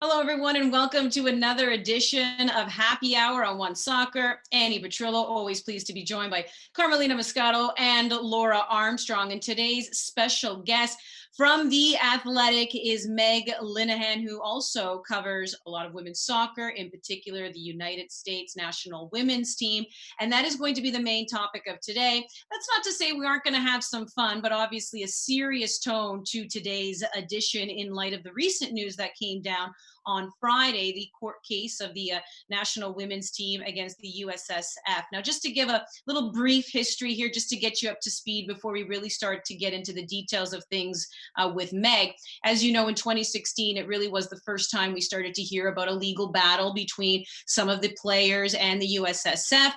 Hello, everyone, and welcome to another edition of Happy Hour on OneSoccer. Andi Petrillo, always pleased to be joined by Carmelina Moscato and Laura Armstrong. And today's special guest from The Athletic is Meg Linehan, who also covers a lot of women's soccer, in particular the United States national women's team. And that is going to be the main topic of today. That's not to say we aren't going to have some fun, but obviously a serious tone to today's edition in light of the recent news that came down on Friday, the court case of the national women's team against the USSF. Now, just to give a little brief history here, just to get you up to speed before we really start to get into the details of things with Meg. As you know, in 2016, it really was the first time we started to hear about a legal battle between some of the players and the USSF.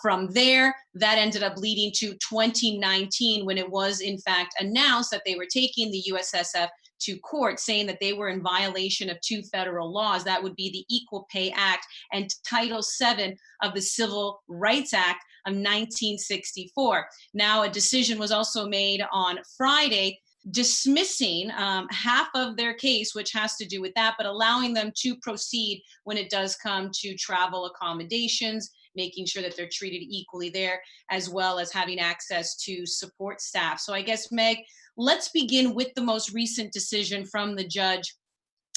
From there, that ended up leading to 2019, when it was in fact announced that they were taking the USSF to court, saying that they were in violation of two federal laws. That would be the Equal Pay Act and Title VII of the Civil Rights Act of 1964. Now, a decision was also made on Friday dismissing half of their case, which has to do with that, but allowing them to proceed when it does come to travel accommodations, making sure that they're treated equally there, as well as having access to support staff. So I guess, Meg, let's begin with the most recent decision from the judge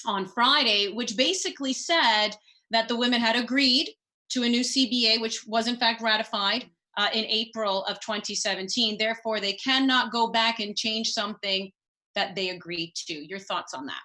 on Friday, which basically said that the women had agreed to a new CBA, which was in fact ratified in April of 2017. Therefore, they cannot go back and change something that they agreed to. Your thoughts on that?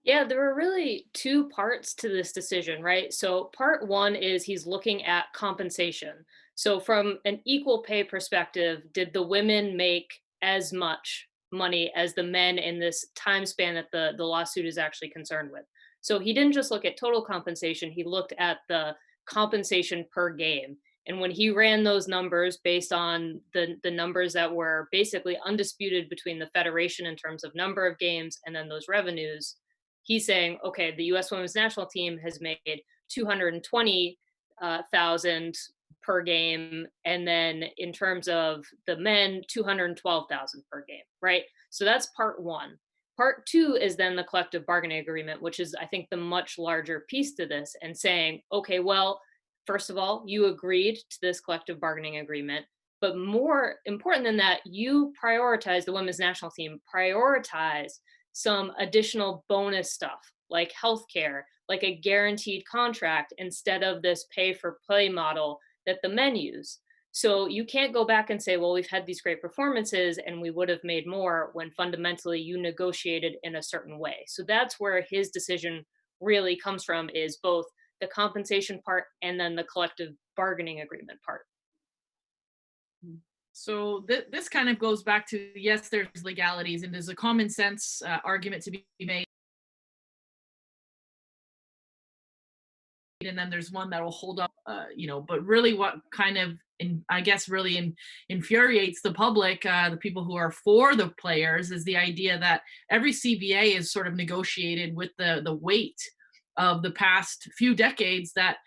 Yeah, there were really two parts to this decision, right? So, part one is he's looking at compensation. So, from an equal pay perspective, did the women make as much money as the men in this time span that the lawsuit is actually concerned with? So, he didn't just look at total compensation, he looked at the compensation per game. And when he ran those numbers based on the numbers that were basically undisputed between the federation in terms of number of games and then those revenues, he's saying, okay, the U.S. women's national team has made 220,000 per game, and then in terms of the men, 212,000 per game, right? So that's part one. Part two is then the collective bargaining agreement, which is, I think, the much larger piece to this, and saying, okay, well, first of all, you agreed to this collective bargaining agreement, but more important than that, you prioritize the women's national team, prioritize some additional bonus stuff like healthcare, like a guaranteed contract instead of this pay for play model that the men use. So you can't go back and say, well, we've had these great performances and we would have made more when fundamentally you negotiated in a certain way. So that's where his decision really comes from, is both the compensation part and then the collective bargaining agreement part. So this kind of goes back to, yes, there's legalities and there's a common sense argument to be made. And then there's one that will hold up, but really what kind of, I guess, really infuriates the public, the people who are for the players, is the idea that every CBA is sort of negotiated with the weight of the past few decades, that,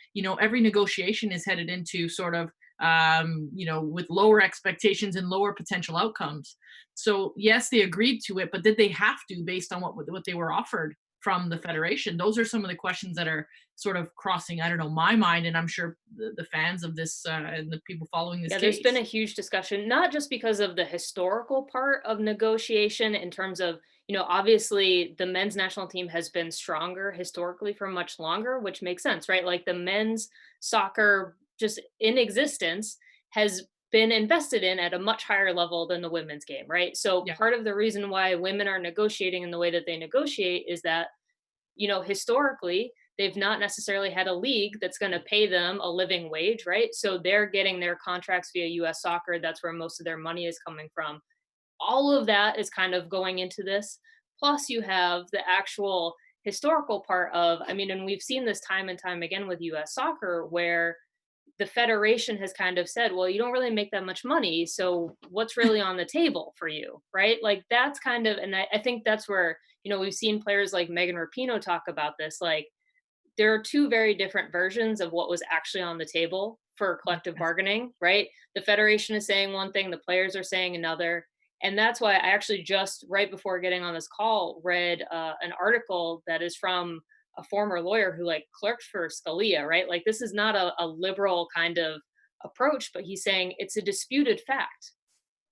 every negotiation is headed into sort of, with lower expectations and lower potential outcomes. So yes, they agreed to it, but did they have to, based on what they were offered from the federation? Those are some of the questions that are sort of crossing, I don't know, my mind, and I'm sure the fans of this and the people following this Yeah, case. there's been a huge discussion, not just because of the historical part of negotiation in terms of, obviously the men's national team has been stronger historically for much longer, which makes sense, right? Like the men's soccer just in existence has been invested in at a much higher level than the women's game, right? So Yeah. part of the reason why women are negotiating in the way that they negotiate is that, historically, they've not necessarily had a league that's going to pay them a living wage, right? So they're getting their contracts via US Soccer. That's where most of their money is coming from. All of that is kind of going into this. Plus, you have the actual historical part of, and we've seen this time and time again with US Soccer, where the federation has kind of said, well, you don't really make that much money, so what's really on the table for you, right? Like that's kind of, and I think that's where, we've seen players like Megan Rapinoe talk about this. Like there are two very different versions of what was actually on the table for collective bargaining, right? The federation is saying one thing, the players are saying another. And that's why I actually just right before getting on this call read an article that is from a former lawyer who like clerked for Scalia, right? Like this is not a liberal kind of approach, but he's saying it's a disputed fact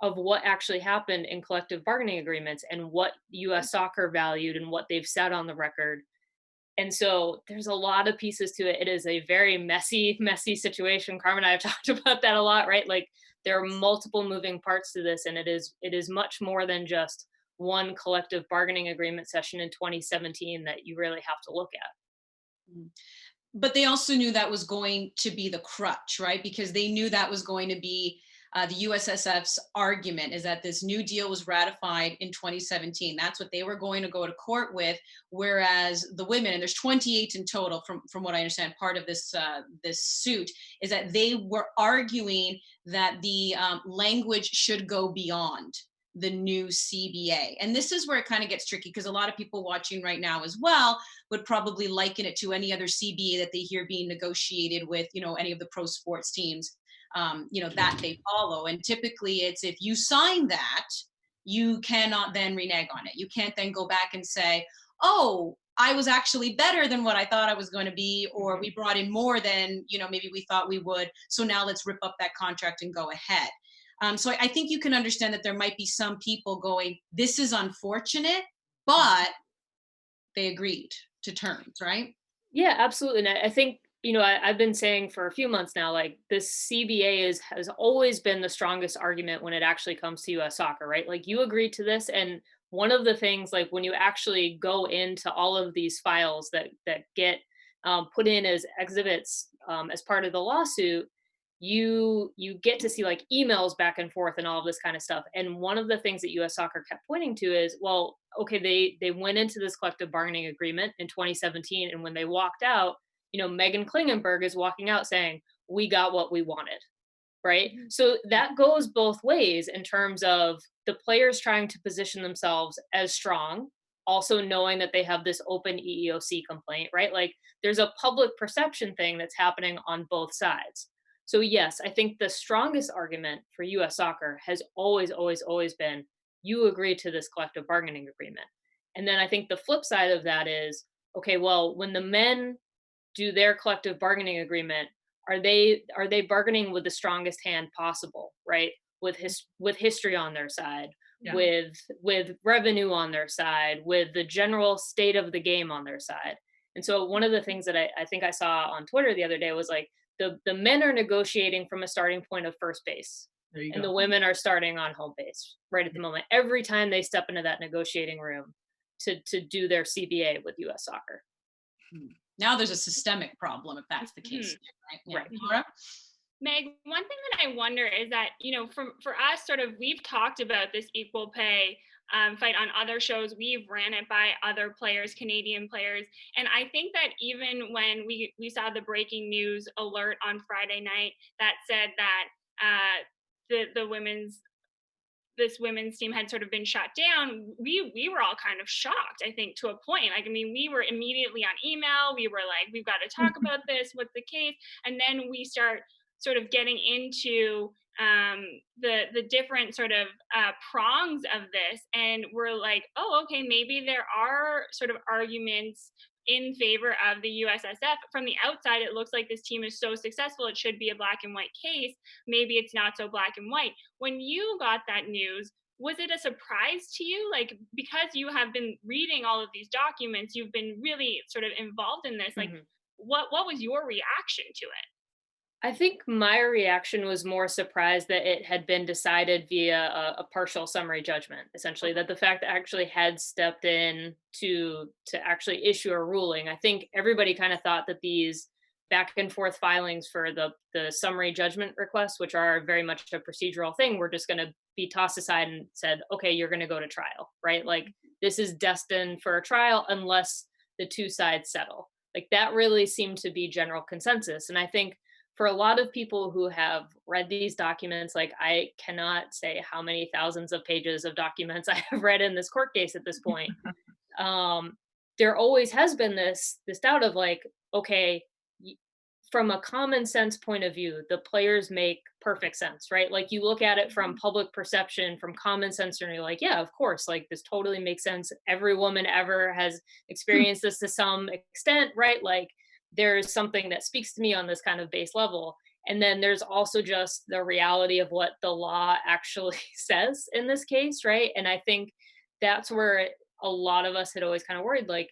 of what actually happened in collective bargaining agreements and what US Soccer valued and what they've said on the record. And so there's a lot of pieces to it. It is a very messy, messy situation. Carmen and I have talked about that a lot, right? Like there are multiple moving parts to this, and it is much more than just one collective bargaining agreement session in 2017 that you really have to look at. But they also knew that was going to be the crutch, right? Because they knew that was going to be the USSF's argument, is that this new deal was ratified in 2017. That's what they were going to go to court with. Whereas the women, and there's 28 in total, from what I understand, part of this this suit, is that they were arguing that the language should go beyond the new CBA. And this is where it kind of gets tricky, because a lot of people watching right now as well would probably liken it to any other CBA that they hear being negotiated with, any of the pro sports teams, that they follow. And typically it's, if you sign that, you cannot then renege on it. You can't then go back and say, oh, I was actually better than what I thought I was going to be, or we brought in more than, maybe we thought we would. So now let's rip up that contract and go ahead. So I think you can understand that there might be some people going, this is unfortunate, but they agreed to terms, right? Yeah, absolutely. And I think, I've been saying for a few months now, like this CBA has always been the strongest argument when it actually comes to US Soccer, right? Like you agreed to this. And one of the things, like when you actually go into all of these files that get put in as exhibits as part of the lawsuit, you get to see like emails back and forth and all of this kind of stuff. And one of the things that US Soccer kept pointing to is, well, okay, they went into this collective bargaining agreement in 2017, and when they walked out, Megan Klingenberg is walking out saying, we got what we wanted, right? So that goes both ways in terms of the players trying to position themselves as strong, also knowing that they have this open EEOC complaint, right? Like there's a public perception thing that's happening on both sides. So yes, I think the strongest argument for US Soccer has always, always, always been, you agree to this collective bargaining agreement. And then I think the flip side of that is, okay, well, when the men do their collective bargaining agreement, are they bargaining with the strongest hand possible, right? With history on their side, yeah. with revenue on their side, with the general state of the game on their side. And so one of the things that I think I saw on Twitter the other day was like, the men are negotiating from a starting point of first base, and the women are starting on home base right at the moment, every time they step into that negotiating room to do their CBA with US Soccer. Now there's a systemic problem if that's the case. Right? Yeah. Right. Laura? Meg, one thing that I wonder is that, for us, sort of, we've talked about this equal pay fight on other shows. We've ran it by other players, Canadian players. And I think that even when we saw the breaking news alert on Friday night that said that this women's team had sort of been shut down, we were all kind of shocked, I think, to a point. Like, I mean, we were immediately on email. We were like, we've got to talk about this. What's the case? And then we start sort of getting into the different sort of prongs of this. And we're like, oh, okay, maybe there are sort of arguments in favor of the USSF. From the outside, it looks like this team is so successful, it should be a black and white case. Maybe it's not so black and white. When you got that news, was it a surprise to you? Like, because you have been reading all of these documents, you've been really sort of involved in this. Like, what was your reaction to it? I think my reaction was more surprised that it had been decided via a partial summary judgment, essentially, that the fact that actually had stepped in to actually issue a ruling. I think everybody kind of thought that these back and forth filings for the summary judgment requests, which are very much a procedural thing, were just going to be tossed aside and said, okay, you're going to go to trial, right? Like, this is destined for a trial unless the two sides settle. Like, that really seemed to be general consensus. And I think for a lot of people who have read these documents, like, I cannot say how many thousands of pages of documents I have read in this court case at this point. There always has been this doubt of like, okay, from a common sense point of view, the players make perfect sense, right? Like you look at it from public perception, from common sense, and you're like, yeah, of course, like this totally makes sense. Every woman ever has experienced this to some extent, right? Like there's something that speaks to me on this kind of base level. And then there's also just the reality of what the law actually says in this case, right? And I think that's where a lot of us had always kind of worried, like,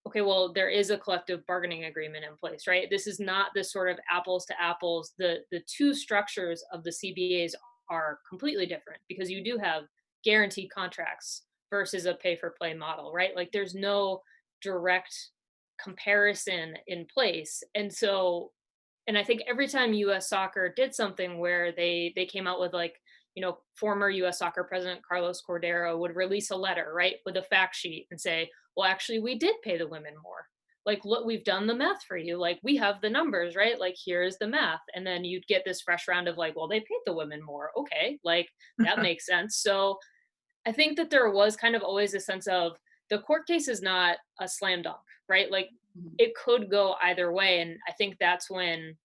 okay, well, there is a collective bargaining agreement in place, right? This is not this sort of apples to apples. The two structures of the CBAs are completely different because you do have guaranteed contracts versus a pay for play model, right? Like there's no direct comparison in place. And so, and I think every time US Soccer did something where they came out with like, you know, former US Soccer president Carlos Cordero would release a letter, right, with a fact sheet and say, well, actually, we did pay the women more. Like, look, we've done the math for you. Like, we have the numbers, right? Like, here's the math. And then you'd get this fresh round of like, well, they paid the women more. Okay, like that makes sense. So I think that there was kind of always a sense of the court case is not a slam dunk, right? Like, it could go either way. And I think that's when,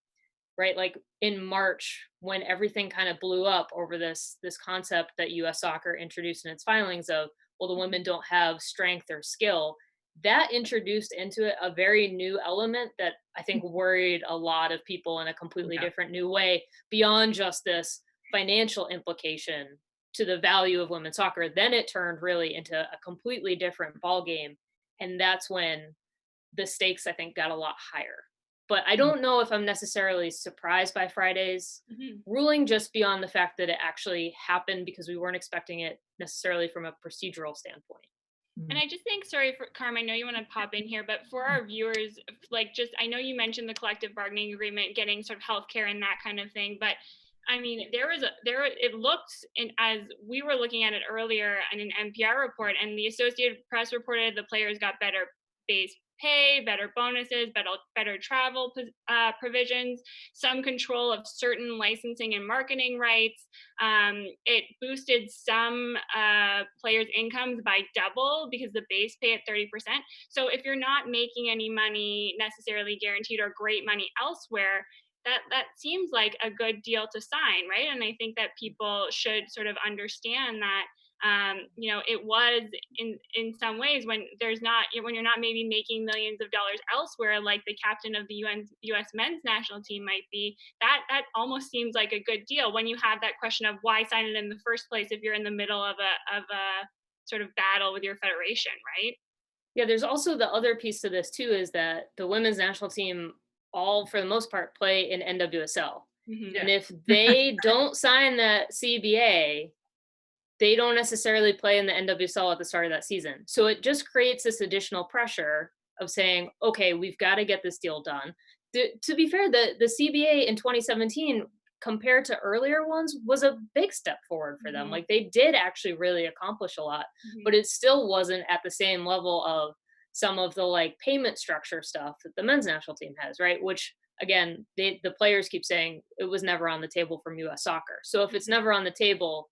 right, like in March, when everything kind of blew up over this concept that US Soccer introduced in its filings of, well, the women don't have strength or skill, that introduced into it a very new element that I think worried a lot of people in a completely different new way, beyond just this financial implication to the value of women's soccer. Then it turned really into a completely different ball game. And that's when the stakes, I think, got a lot higher. But I don't know if I'm necessarily surprised by Friday's ruling, just beyond the fact that it actually happened because we weren't expecting it necessarily from a procedural standpoint. And I just think, sorry for Carm, I know you want to pop in here, but for our viewers, like just, I know you mentioned the collective bargaining agreement, getting sort of healthcare and that kind of thing, but I mean, it looked, as we were looking at it earlier in an NPR report, and the Associated Press reported the players got better base pay, better bonuses, better travel provisions, some control of certain licensing and marketing rights. It boosted some players' incomes by double because the base pay at 30%. So if you're not making any money necessarily guaranteed or great money elsewhere, that seems like a good deal to sign, right? And I think that people should sort of understand that you know, it was in some ways when you're not maybe making millions of dollars elsewhere, like the captain of the US men's national team might be, that almost seems like a good deal when you have that question of why sign it in the first place if you're in the middle of a sort of battle with your federation, right? Yeah, there's also the other piece to this too, is that the women's national team all, for the most part, play in NWSL. And if they don't sign that CBA, they don't necessarily play in the NWSL at the start of that season. So it just creates this additional pressure of saying, okay, we've got to get this deal done. To be fair, the CBA in 2017, compared to earlier ones, was a big step forward for them. Like they did actually really accomplish a lot, but it still wasn't at the same level of some of the like payment structure stuff that the men's national team has, right? Which again, the players keep saying it was never on the table from US Soccer. So if it's never on the table,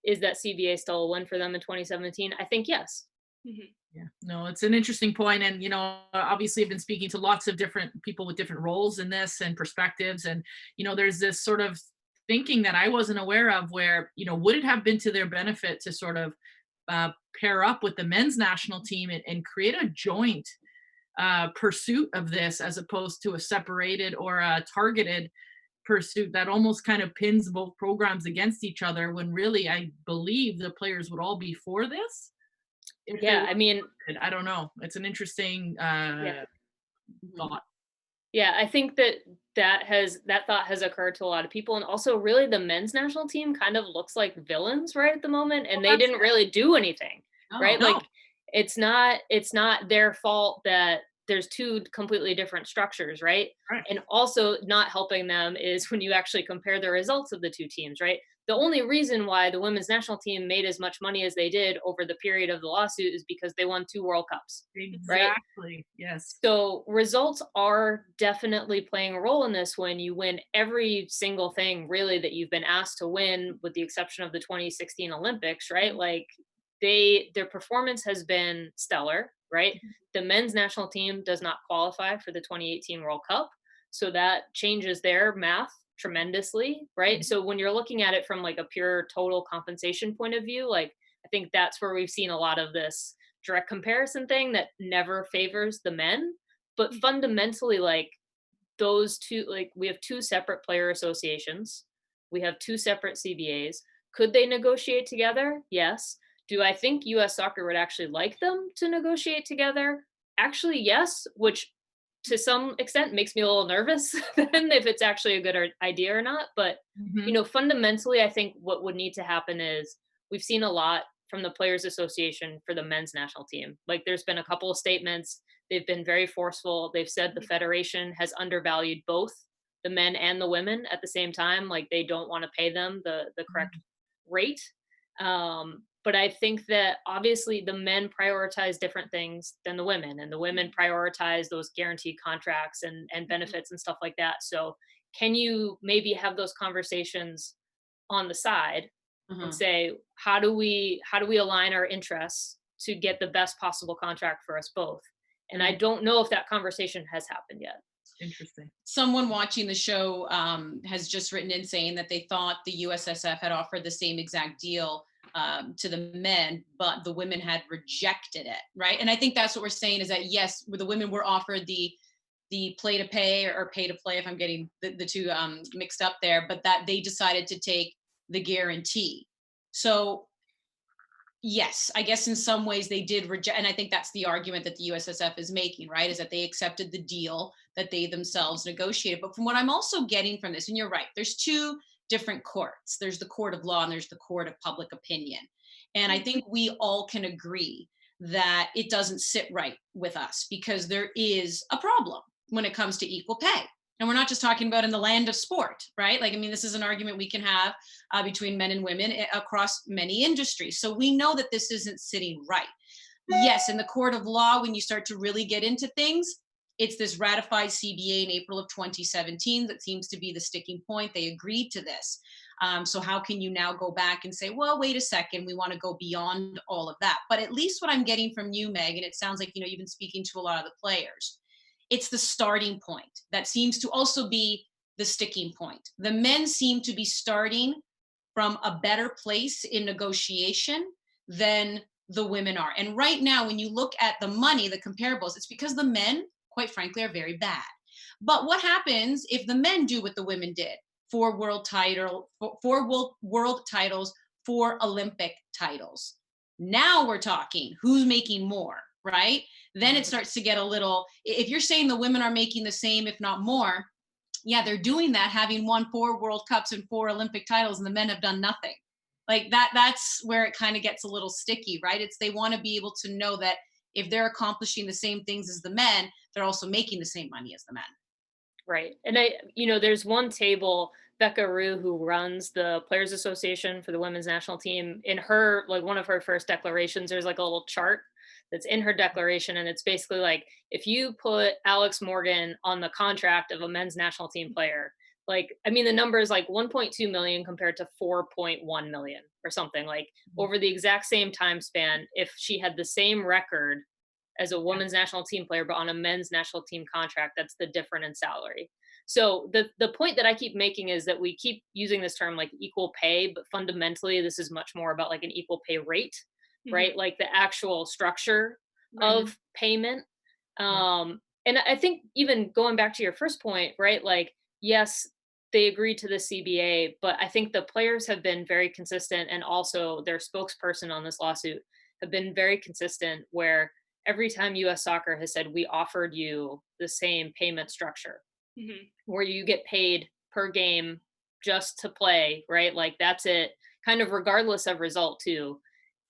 is that CBA still a win for them in 2017? I think yes. Yeah, no, it's an interesting point. And, you know, obviously I've been speaking to lots of different people with different roles in this and perspectives. And, you know, there's this sort of thinking that I wasn't aware of where, you know, would it have been to their benefit to sort of pair up with the men's national team and create a joint pursuit of this as opposed to a separated or a targeted pursuit that almost kind of pins both programs against each other, when really I believe the players would all be for this. Yeah, I mean, I don't know. It's an interesting thought. Yeah, I think that thought has occurred to a lot of people. And also really the men's national team kind of looks like villains right at the moment, and they didn't really do anything, right? No. Like it's not their fault that there's two completely different structures, right? And also not helping them is when you actually compare the results of the two teams, right? The only reason why the women's national team made as much money as they did over the period of the lawsuit is because they won 2 World Cups. Exactly. Right? Yes. So results are definitely playing a role in this when you win every single thing really that you've been asked to win, with the exception of the 2016 Olympics, right? Like their performance has been stellar, right? The men's national team does not qualify for the 2018 World Cup. So that changes their math tremendously, right? So when you're looking at it from like a pure total compensation point of view, like I think that's where we've seen a lot of this direct comparison thing that never favors the men. But fundamentally, like those two, like we have two separate player associations, we have two separate CBAs. Could they negotiate together? Yes. Do I think US Soccer would actually like them to negotiate together? Actually, yes, which to some extent makes me a little nervous then if it's actually a good idea or not. But, Mhm. fundamentally, I think what would need to happen is we've seen a lot from the Players Association for the men's national team. Like there's been a couple of statements. They've been very forceful. They've said the federation has undervalued both the men and the women at the same time. Like they don't want to pay them the correct rate. But I think that obviously the men prioritize different things than the women, and the women prioritize those guaranteed contracts and benefits and stuff like that. So can you maybe have those conversations on the side and say, how do we align our interests to get the best possible contract for us both? And I don't know if that conversation has happened yet. Interesting. Someone watching the show has just written in saying that they thought the USSF had offered the same exact deal to the men, but the women had rejected it, right? And I think that's what we're saying is that yes, the women were offered the play to pay or pay to play, if I'm getting the two mixed up there, but that they decided to take the guarantee. So yes, I guess in some ways they did reject, and I think that's the argument that the USSF is making, right? Is that they accepted the deal that they themselves negotiated. But from what I'm also getting from this, and you're right, there's two different courts. There's the court of law and there's the court of public opinion. And I think we all can agree that it doesn't sit right with us because there is a problem when it comes to equal pay. And we're not just talking about in the land of sport, right? Like, I mean, this is an argument we can have between men and women across many industries. So we know that this isn't sitting right. Yes, in the court of law, when you start to really get into things, it's this ratified CBA in April of 2017 that seems to be the sticking point. They agreed to this. So how can you now go back and say, well, wait a second, we want to go beyond all of that? But at least what I'm getting from you, Meg, and it sounds like, you've been speaking to a lot of the players, it's the starting point that seems to also be the sticking point. The men seem to be starting from a better place in negotiation than the women are. And right now, when you look at the money, the comparables, it's because the men, quite frankly, are very bad. But what happens if the men do what the women did? 4 world titles, 4 Olympic titles. Now we're talking who's making more, right? Then it starts to get a little, if you're saying the women are making the same, if not more, yeah, they're doing that, having won 4 World Cups and 4 Olympic titles, and the men have done nothing. Like that's where it kind of gets a little sticky, right? It's they want to be able to know that if they're accomplishing the same things as the men, they're also making the same money as the men. Right. And there's one table, Becca Rue, who runs the Players Association for the women's national team, in her, like one of her first declarations, there's like a little chart that's in her declaration. And it's basically like, if you put Alex Morgan on the contract of a men's national team player, like, I mean, the number is like 1.2 million compared to 4.1 million or something, like over the exact same time span, if she had the same record as a women's national team player, but on a men's national team contract, that's the difference in salary. So the point that I keep making is that we keep using this term like equal pay, but fundamentally this is much more about like an equal pay rate, right? Like the actual structure of payment. And I think even going back to your first point, right? Like, yes, they agreed to the CBA, but I think the players have been very consistent, and also their spokesperson on this lawsuit have been very consistent, where every time US Soccer has said, we offered you the same payment structure where you get paid per game just to play, right? Like that's it, kind of regardless of result too.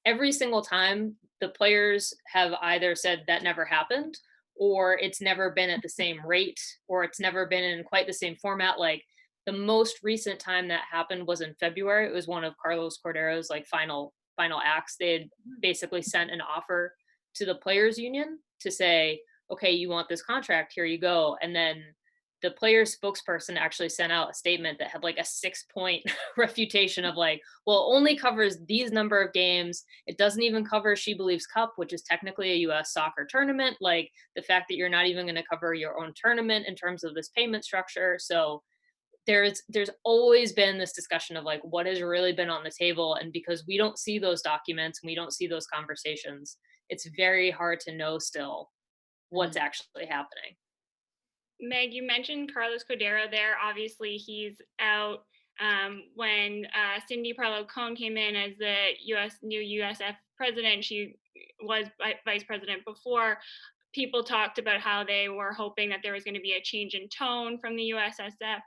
Every single time the players have either said that never happened, or it's never been at the same rate, or it's never been in quite the same format. Like the most recent time that happened was in February. It was one of Carlos Cordero's like final acts. They had basically sent an offer to the players union to say, okay, you want this contract, here you go. And then the player's spokesperson actually sent out a statement that had like a 6-point refutation of like, well, only covers these number of games. It doesn't even cover She Believes Cup, which is technically a US soccer tournament. Like the fact that you're not even going to cover your own tournament in terms of this payment structure. So there's always been this discussion of like what has really been on the table. And because we don't see those documents and we don't see those conversations, it's very hard to know still what's actually happening. Meg, you mentioned Carlos Cordero there. Obviously, he's out. When Cindy Parlow-Cone came in as the new USF president, she was vice president before. People talked about how they were hoping that there was going to be a change in tone from the USSF.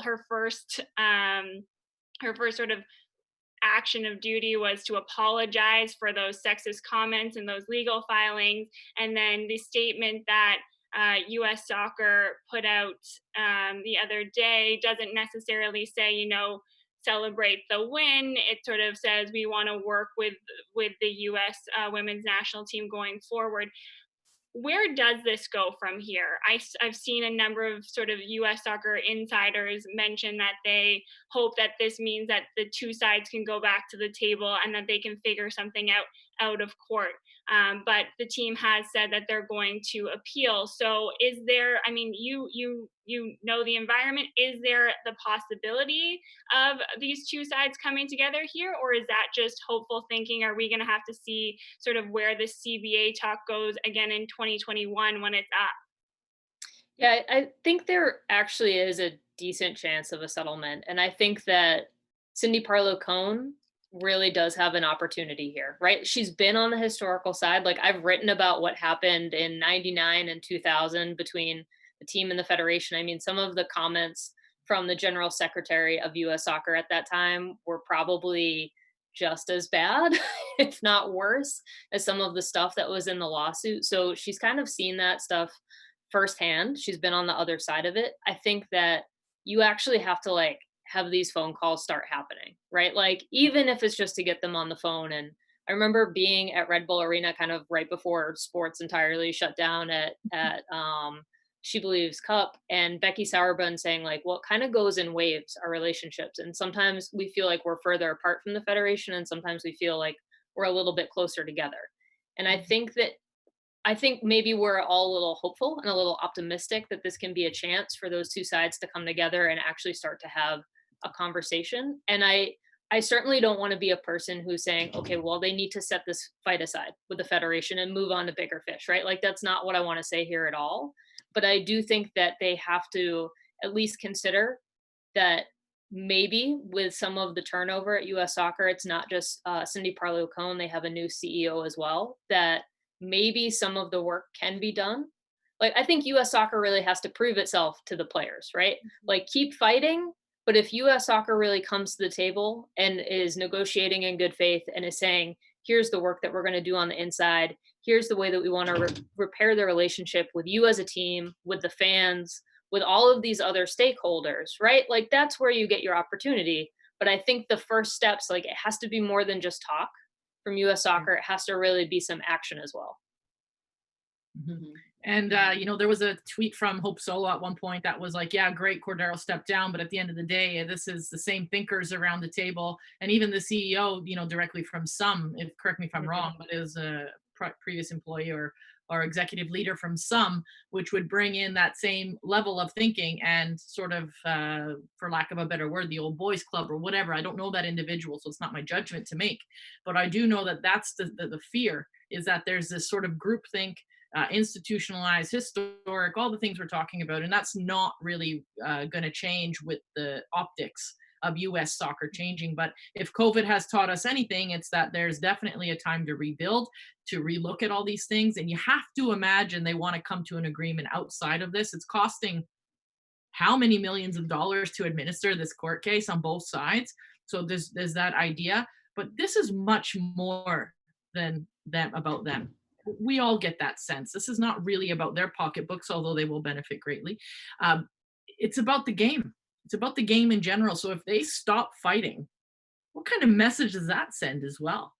Her first sort of action of duty was to apologize for those sexist comments and those legal filings. And then the statement that US Soccer put out the other day doesn't necessarily say, celebrate the win. It sort of says we want to work with the US women's national team going forward. Where does this go from here? I've seen a number of sort of US soccer insiders mention that they hope that this means that the two sides can go back to the table and that they can figure something out of court. But the team has said that they're going to appeal. So is there, you know the environment, is there the possibility of these two sides coming together here? Or is that just hopeful thinking? Are we going to have to see sort of where the CBA talk goes again in 2021 when it's up? Yeah, I think there actually is a decent chance of a settlement. And I think that Cindy Parlow-Cone really does have an opportunity here, right? She's been on the historical side. Like I've written about what happened in 99 and 2000 between the team and the federation. I mean, some of the comments from the general secretary of US Soccer at that time were probably just as bad, if not worse, as some of the stuff that was in the lawsuit. So she's kind of seen that stuff firsthand. She's been on the other side of it. I think that you actually have to like have these phone calls start happening, right? Like even if it's just to get them on the phone. And I remember being at Red Bull Arena kind of right before sports entirely shut down at She Believes Cup, and Becky Sauerbrunn saying like, well, it kind of goes in waves, our relationships. And sometimes we feel like we're further apart from the federation, and sometimes we feel like we're a little bit closer together. And I think maybe we're all a little hopeful and a little optimistic that this can be a chance for those two sides to come together and actually start to have a conversation. And I certainly don't want to be a person who's saying, okay, well, they need to set this fight aside with the federation and move on to bigger fish, right? Like that's not what I want to say here at all. But I do think that they have to at least consider that maybe with some of the turnover at US Soccer, it's not just Cindy Parlow-Cone, they have a new CEO as well, that maybe some of the work can be done. Like I think US Soccer really has to prove itself to the players, right? Like keep fighting, but if US Soccer really comes to the table and is negotiating in good faith and is saying, here's the work that we're going to do on the inside, here's the way that we want to repair the relationship with you as a team, with the fans, with all of these other stakeholders, right? Like that's where you get your opportunity. But I think the first steps, like it has to be more than just talk from US Soccer. It has to really be some action as well. Mm-hmm. And, there was a tweet from Hope Solo at one point that was like, yeah, great, Cordero stepped down. But at the end of the day, this is the same thinkers around the table. And even the CEO, directly from correct me if I'm wrong, but is a previous employee or executive leader from which would bring in that same level of thinking and sort of, for lack of a better word, the old boys club or whatever. I don't know that individual, so it's not my judgment to make. But I do know that that's the fear, is that there's this sort of groupthink, institutionalized, historic, all the things we're talking about. And that's not really going to change with the optics of US soccer changing. But if COVID has taught us anything, it's that there's definitely a time to rebuild, to relook at all these things. And you have to imagine they want to come to an agreement outside of this. It's costing how many millions of dollars to administer this court case on both sides. So there's that idea. But this is much more than about them. We all get that sense. This is not really about their pocketbooks, although they will benefit greatly. It's about the game. It's about the game in general. So if they stop fighting, what kind of message does that send as well?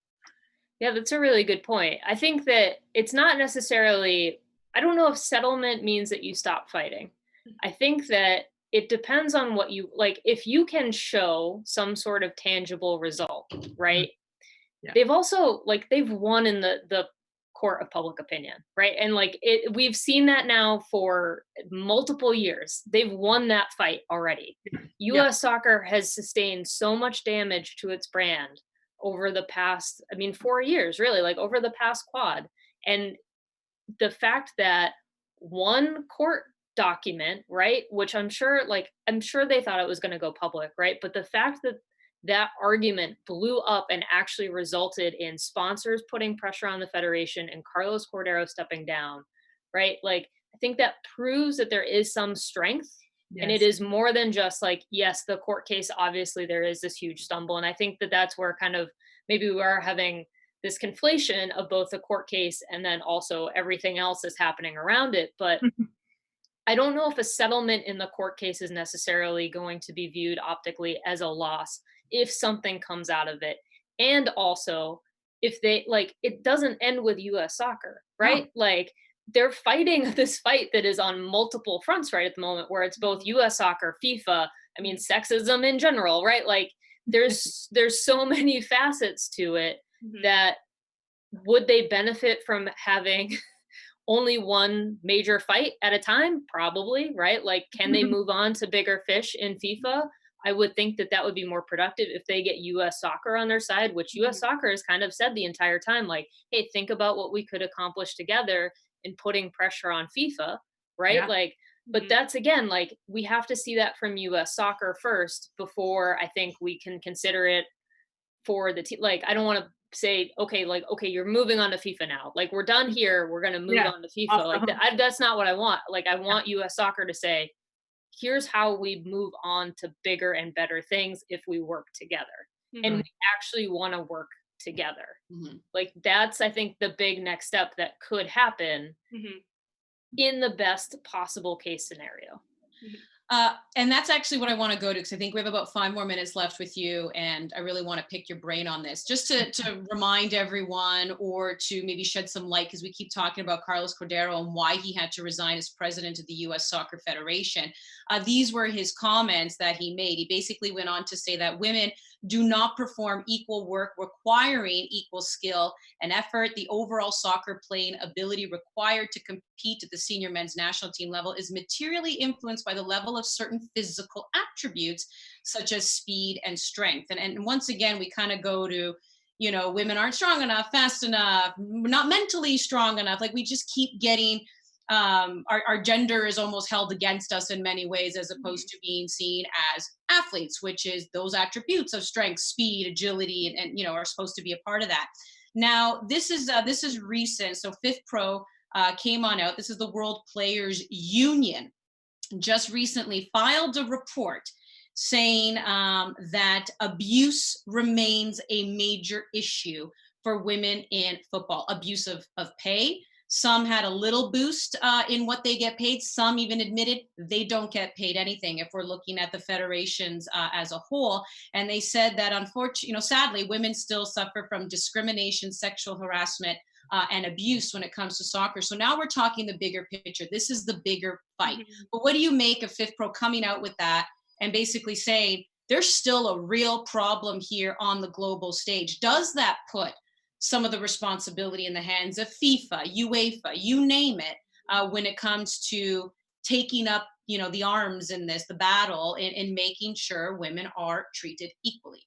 Yeah, that's a really good point. I think that it's not necessarily, I don't know if settlement means that you stop fighting. I think that it depends on what you like. If you can show some sort of tangible result, right? Yeah. They've also like they've won in the court of public opinion, right? And like we've seen that now for multiple years. They've won that fight already. Yeah. US soccer has sustained so much damage to its brand over the past, 4 years, really, like over the past quad. And the fact that one court document, right, which I'm sure they thought it was going to go public, right? But the fact that that argument blew up and actually resulted in sponsors putting pressure on the federation and Carlos Cordero stepping down, right? Like, I think that proves that there is some strength. Yes. And it is more than just like, yes, the court case, obviously there is this huge stumble. And I think that that's where kind of maybe we are having this conflation of both the court case and then also everything else that's happening around it. But I don't know if a settlement in the court case is necessarily going to be viewed optically as a loss if something comes out of it. And also, if they like, it doesn't end with US soccer, right? No. Like, they're fighting this fight that is on multiple fronts right at the moment, where it's both US soccer, FIFA, sexism in general, right? Like, there's so many facets to it that would they benefit from having only one major fight at a time? Probably, right? Like, can they move on to bigger fish in FIFA? I would think that would be more productive if they get US soccer on their side, which US soccer has kind of said the entire time, like, hey, think about what we could accomplish together in putting pressure on FIFA, right? Yeah. Like, but that's, again, like, we have to see that from US soccer first before I think we can consider it for the team. Like, I don't want to say, okay, you're moving on to FIFA now. Like, we're done here. We're going to move on to FIFA. Like, that's not what I want. Like, I want US soccer to say, here's how we move on to bigger and better things if we work together. And we actually want to work together. Like, that's, I think, the big next step that could happen in the best possible case scenario. And that's actually what I want to go to, because I think we have about 5 more minutes left with you, and I really want to pick your brain on this, just to remind everyone, or to maybe shed some light, because we keep talking about Carlos Cordero and why he had to resign as president of the U.S. Soccer Federation. These were his comments that he made. He basically went on to say that women do not perform equal work requiring equal skill and effort. The overall soccer playing ability required to compete at the senior men's national team level is materially influenced by the level of certain physical attributes, such as speed and strength. And once again, we kind of go to, women aren't strong enough, fast enough, not mentally strong enough. Like, we just keep getting our gender is almost held against us in many ways, as opposed to being seen as athletes, which is those attributes of strength, speed, agility, and are supposed to be a part of that. Now, this is recent. So FIFPro came on out. This is the World Players Union. Just recently filed a report saying that abuse remains a major issue for women in football. Abuse of pay. Some had a little boost in what they get paid. Some even admitted they don't get paid anything if we're looking at the federations as a whole. And they said that, unfortunately, sadly, women still suffer from discrimination, sexual harassment, and abuse when it comes to soccer. So now we're talking the bigger picture. This is the bigger fight. But what do you make of FIFPro coming out with that and basically saying there's still a real problem here on the global stage? Does that put some of the responsibility in the hands of FIFA, UEFA, you name it, when it comes to taking up, the arms in this, the battle in making sure women are treated equally?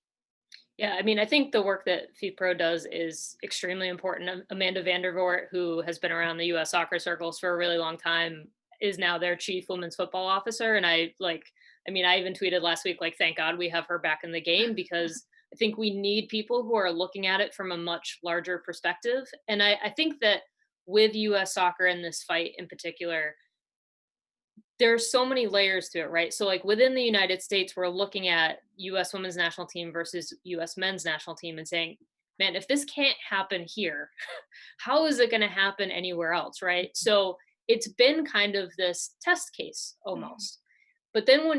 Yeah, I think the work that FIFPro does is extremely important. Amanda Vandervoort, who has been around the U.S. soccer circles for a really long time, is now their chief women's football officer. And I even tweeted last week, like, thank God we have her back in the game, because I think we need people who are looking at it from a much larger perspective. And I think that with U.S. soccer in this fight in particular, there's so many layers to it, right? So, like, within the United States, we're looking at U.S. women's national team versus U.S. men's national team and saying, man, if this can't happen here, how is it going to happen anywhere else, right? So it's been kind of this test case almost. But then when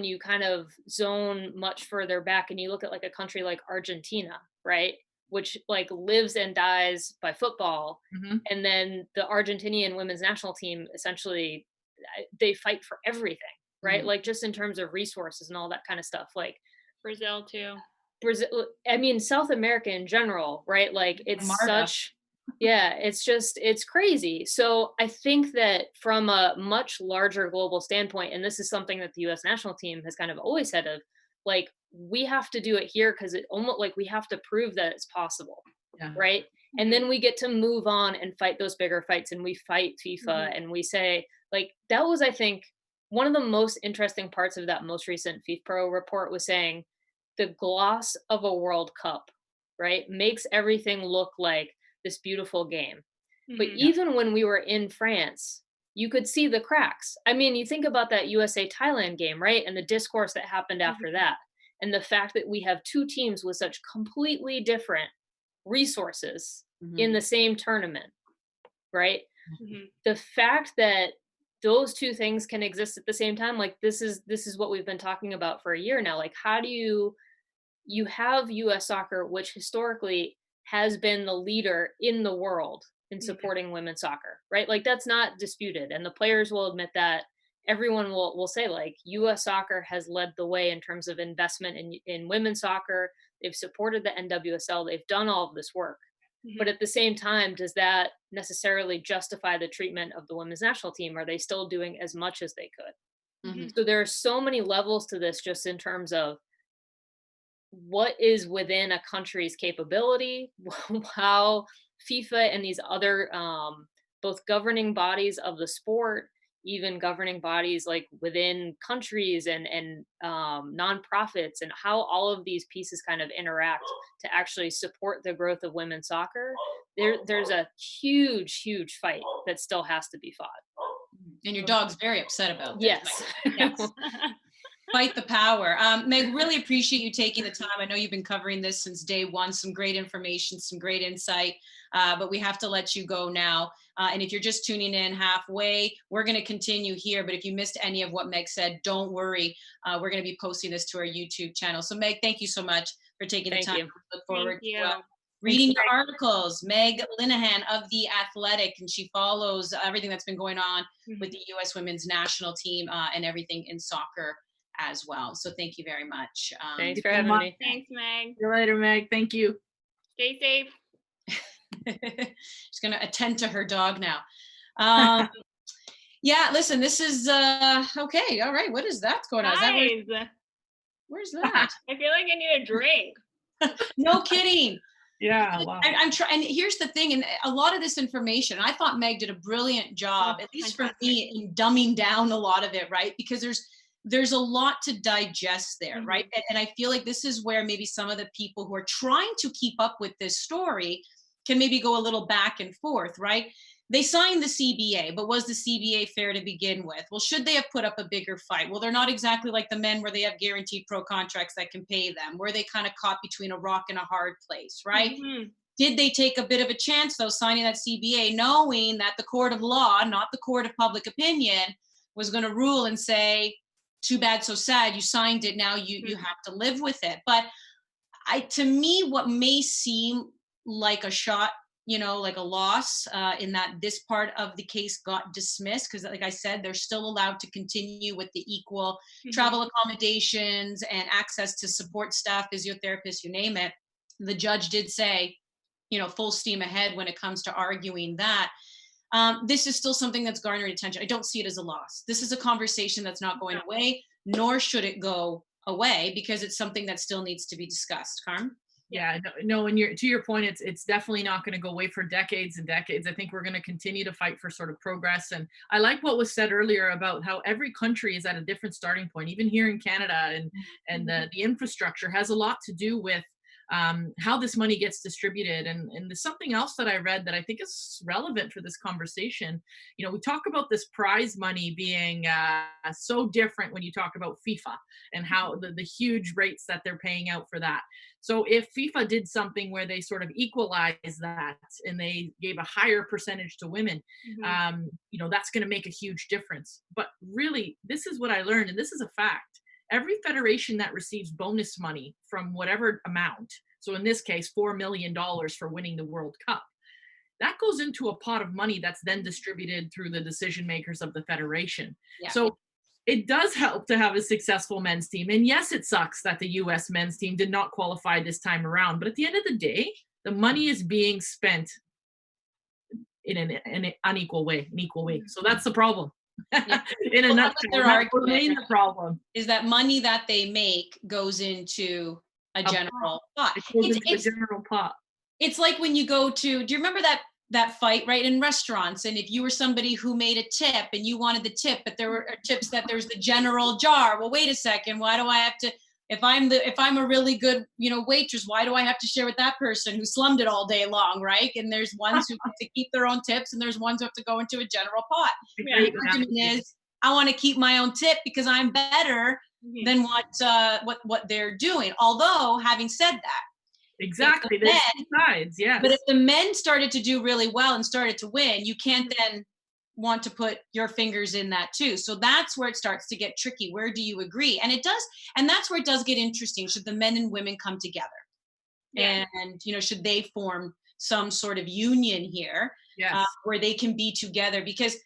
you kind of zone much further back and you look at like a country like Argentina, right? which like lives and dies by football. And then the Argentinian women's national team, essentially, they fight for everything, right? Like just in terms of resources and all that kind of stuff. Like Brazil too. Brazil, I mean, South America in general, right? Like it's Marta. it's crazy. So I think that from a much larger global standpoint, and this is something that the US national team has kind of always said of, like, we have to do it here because it almost like we have to prove that it's possible, right? And then we get to move on and fight those bigger fights, and we fight FIFA, and we say, like, that was, I think, one of the most interesting parts of that most recent FIFPro report was saying the gloss of a World Cup, right, makes everything look like this beautiful game. But even when we were in France, you could see the cracks. I mean, you think about that USA Thailand game, right? And the discourse that happened after that. And the fact that we have two teams with such completely different resources in the same tournament, right? The fact that those two things can exist at the same time, like this is what we've been talking about for a year now. Like, how do you have US soccer, which historically has been the leader in the world in supporting women's soccer, right? Like that's not disputed. And the players will admit that. Everyone will say, like, US soccer has led the way in terms of investment in women's soccer. They've supported the NWSL. They've done all of this work. But at the same time, does that necessarily justify the treatment of the women's national team? Are they still doing as much as they could? So there are so many levels to this, just in terms of what is within a country's capability, how FIFA and these other both governing bodies of the sport, even governing bodies like within countries and nonprofits, and how all of these pieces kind of interact to actually support the growth of women's soccer. There's a huge fight that still has to be fought. And your dog's very upset about that. Yes. Fight the power. Meg, really appreciate you taking the time. I know you've been covering this since day one. Some great information, some great insight, but we have to let you go now. And if you're just tuning in halfway, we're going to continue here. But if you missed any of what Meg said, don't worry. We're going to be posting this to our YouTube channel. So Meg, thank you so much for taking the time. You. Look forward to reading your articles. Meg Linehan of The Athletic, and she follows everything that's been going on with the U.S. women's national team and everything in soccer as well. So thank you very much. Thanks for having me. Thanks, Meg. See you later, Meg. Thank you. Stay safe. She's going to attend to her dog now. Yeah, listen, this is okay. All right. What is that going on? Guys, where's that? I feel like I need a drink. No kidding. Yeah, wow. I'm trying. And here's the thing, and a lot of this information, I thought Meg did a brilliant job, at least for me, in dumbing down a lot of it, right? Because there's a lot to digest there, right? And I feel like this is where maybe some of the people who are trying to keep up with this story can maybe go a little back and forth, right? They signed the CBA, but was the CBA fair to begin with? Well, should they have put up a bigger fight? Well, they're not exactly like the men where they have guaranteed pro contracts that can pay them, where they kind of caught between a rock and a hard place, right? Did they take a bit of a chance, though, signing that CBA, knowing that the court of law, not the court of public opinion, was going to rule and say, too bad, so sad, you signed it, now you have to live with it. But to me, what may seem like a shot, like a loss in that this part of the case got dismissed, because like I said, they're still allowed to continue with the equal travel accommodations and access to support staff, physiotherapists, you name it. The judge did say, full steam ahead when it comes to arguing that. This is still something that's garnered attention. I don't see it as a loss. This is a conversation that's not going away, nor should it go away, because it's something that still needs to be discussed. Carm? Yeah, no, and to your point, it's definitely not going to go away for decades and decades. I think we're going to continue to fight for sort of progress. And I like what was said earlier about how every country is at a different starting point, even here in Canada, and the infrastructure has a lot to do with how this money gets distributed. And there's something else that I read that I think is relevant for this conversation. We talk about this prize money being so different when you talk about FIFA and how the huge rates that they're paying out for that. So if FIFA did something where they sort of equalized that and they gave a higher percentage to women, that's going to make a huge difference. But really, this is what I learned, and this is a fact. Every federation that receives bonus money from whatever amount So in this case, $4 million for winning the World Cup. That goes into a pot of money that's then distributed through the decision makers of the federation. Yeah. So it does help to have a successful men's team. And yes, it sucks that the US men's team did not qualify this time around. But at the end of the day, the money is being spent in an unequal way, an equal way. So that's the problem. Yeah. In a Well, nutshell, their that argument remains the problem. is that money that they make goes into a general pot. It goes into a general pot. It's like when you go to, do you remember that fight, right, in restaurants? And if you were somebody who made a tip and you wanted the tip, but there were tips that there's the general jar. Well, wait a second, why do I have to, if I'm a really good, waitress, why do I have to share with that person who slummed it all day long, right? And there's ones who get to keep their own tips and there's ones who have to go into a general pot. Yeah. The argument is, I want to keep my own tip because I'm better than what they're doing. Although, having said that, exactly, there's two sides, yes. But if the men started to do really well and started to win, you can't then want to put your fingers in that too. So that's where it starts to get tricky. Where do you agree? And it does, and that's where it does get interesting. Should the men and women come together? Yeah. And should they form some sort of union here, yes, where they can be together? Because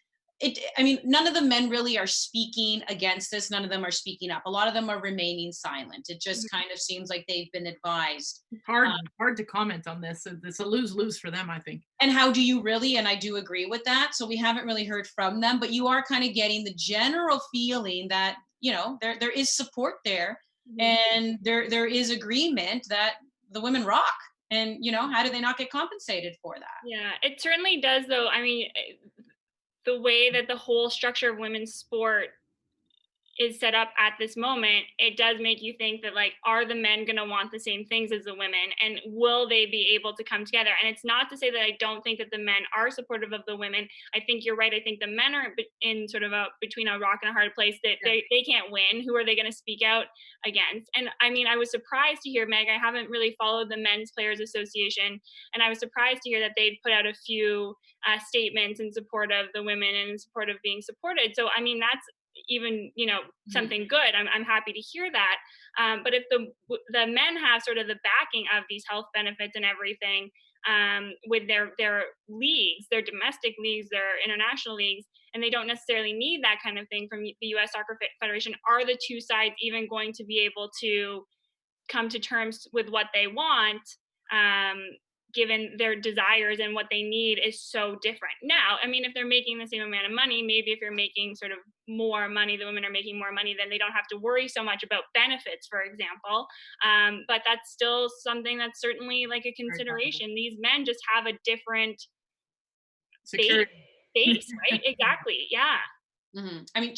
none of the men really are speaking against this. None of them are speaking up. A lot of them are remaining silent. It just kind of seems like they've been advised. Hard to comment on this. It's a lose-lose for them, I think. And how do you really, and I do agree with that. So we haven't really heard from them, but you are kind of getting the general feeling that, there is support there, and there is agreement that the women rock. And, how do they not get compensated for that? Yeah, it certainly does, though. I mean, the way that the whole structure of women's sport is set up at this moment, it does make you think that, like, are the men going to want the same things as the women, and will they be able to come together? And it's not to say that I don't think that the men are supportive of the women. I think you're right. I think the men are in sort of between a rock and a hard place, that they can't win. Who are they going to speak out against? And I mean, I was surprised to hear, Meg, I haven't really followed the Men's Players Association, and I was surprised to hear that they'd put out a few statements in support of the women and in support of being supported. So, I mean, that's even something good. I'm happy to hear that, but if the men have sort of the backing of these health benefits and everything, with their leagues, their domestic leagues, their international leagues, and they don't necessarily need that kind of thing from the US Soccer Federation, are the two sides even going to be able to come to terms with what they want, given their desires and what they need is so different? Now, I mean, if they're making the same amount of money, maybe if you're making sort of more money, the women are making more money, then they don't have to worry so much about benefits, for example. But that's still something that's certainly like a consideration. These men just have a different base, right? Exactly. Yeah. Mm-hmm. I mean,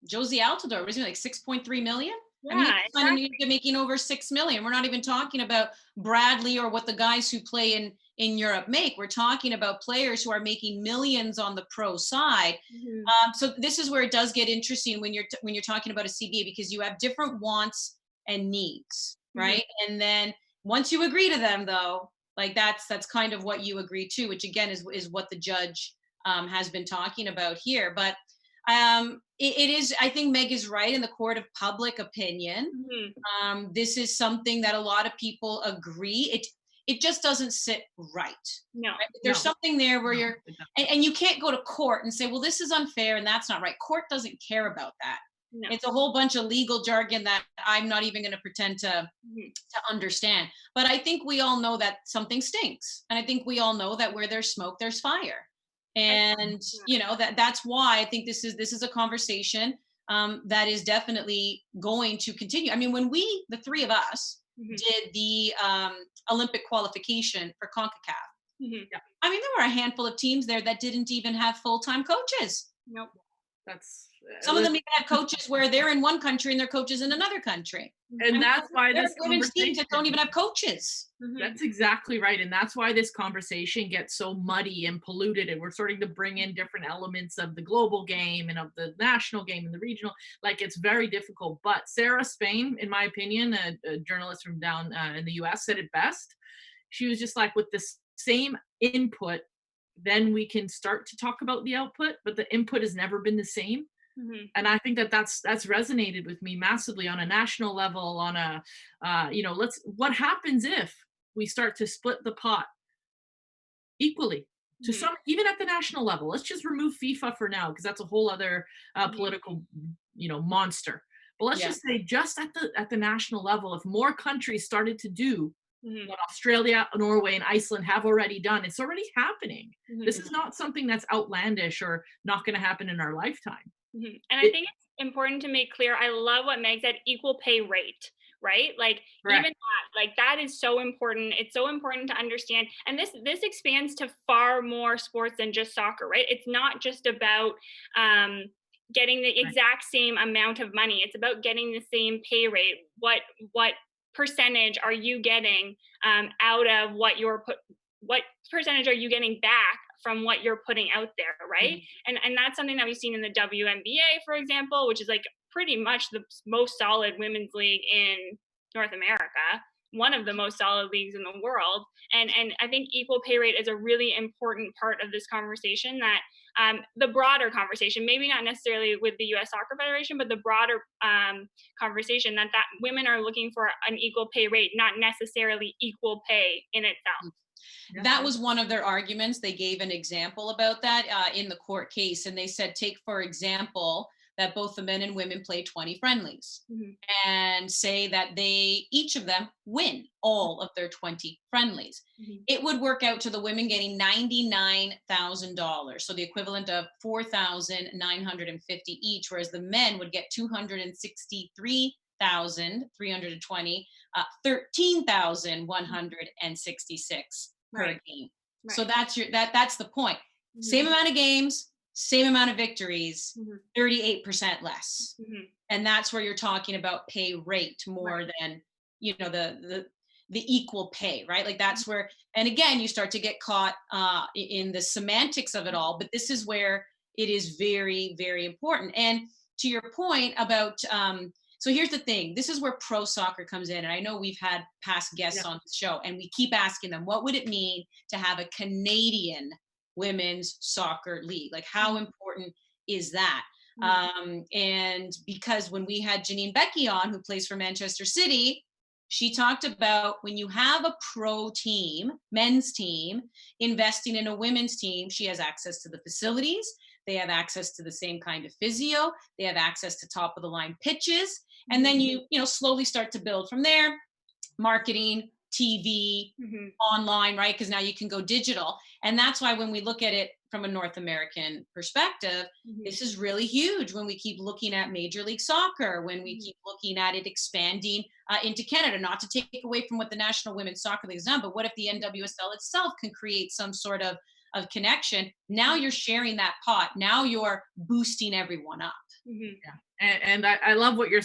Josie Altidore was like 6.3 million. Yeah, I mean, exactly. Making over 6 million. We're not even talking about Bradley or what the guys who play in Europe make. We're talking about players who are making millions on the pro side. Mm-hmm. So this is where it does get interesting when you're talking about a CBA, because you have different wants and needs, right? Mm-hmm. And then once you agree to them, though, like that's kind of what you agree to, which again is what the judge has been talking about here. But it is, I think Meg is right, in the court of public opinion. Mm-hmm. This is something that a lot of people agree. It just doesn't sit right. No, right? There's something there where and you can't go to court and say, well, this is unfair and that's not right. Court doesn't care about that. No. It's a whole bunch of legal jargon that I'm not even going to pretend to understand. But I think we all know that something stinks. And I think we all know that where there's smoke, there's fire. And that's why I think this is a conversation that is definitely going to continue. I mean, when the three of us did the Olympic qualification for CONCACAF, I mean, there were a handful of teams there that didn't even have full-time coaches. Nope. Some of them even have coaches where they're in one country and their coaches in another country. And that's why this women's teams that don't even have coaches. That's exactly right. And that's why this conversation gets so muddy and polluted. And we're starting to bring in different elements of the global game and of the national game and the regional. Like, it's very difficult. But Sarah Spain, in my opinion, a journalist from down in the US, said it best. She was just like, with the same input, then we can start to talk about the output, but the input has never been the same. And I think that's resonated with me massively on a national level, on a, what happens if we start to split the pot equally to some, even at the national level? Let's just remove FIFA for now, because that's a whole other political, monster. But let's just say, just at the national level, if more countries started to do what Australia, Norway, and Iceland have already done, it's already happening. This is not something that's outlandish or not going to happen in our lifetime. And I think it's important to make clear, I love what Meg said, equal pay rate, right? Like, Correct. even that, like, that is so important. It's so important to understand. And this expands to far more sports than just soccer, right? It's not just about getting the exact same amount of money. It's about getting the same pay rate. What percentage are you getting out of what percentage are you getting back from what you're putting out there, right? And that's something that we've seen in the WNBA, for example, which is like pretty much the most solid women's league in North America, one of the most solid leagues in the world. And I think equal pay rate is a really important part of this conversation, that the broader conversation, maybe not necessarily with the US Soccer Federation, but the broader conversation that women are looking for an equal pay rate, not necessarily equal pay in itself. That was one of their arguments. They gave an example about that in the court case. And they said, take, for example, that both the men and women play 20 friendlies and say that each of them win all of their 20 friendlies. It would work out to the women getting $99,000. So the equivalent of $4,950 each, whereas the men would get $263,320, $13,166 per game. So that's the point. Same amount of games, same amount of victories, 38% less. And that's where you're talking about pay rate more than, the equal pay, right? Like that's where, and again, you start to get caught in the semantics of it all, but this is where it is very, very important. And to your point about, so here's the thing, this is where pro soccer comes in. And I know we've had past guests on the show, and we keep asking them, what would it mean to have a Canadian women's soccer league? Like, how important is that? And because when we had Janine Becky on, who plays for Manchester City, she talked about when you have a pro team, men's team, investing in a women's team, she has access to the facilities. They have access to the same kind of physio. They have access to top of the line pitches. And then you slowly start to build from there, marketing, TV, online, right? Because now you can go digital. And that's why when we look at it from a North American perspective, this is really huge when we keep looking at Major League Soccer, when we keep looking at it expanding into Canada, not to take away from what the National Women's Soccer League has done, but what if the NWSL itself can create some sort of connection? Now you're sharing that pot. Now you're boosting everyone up. Yeah. And I love what you're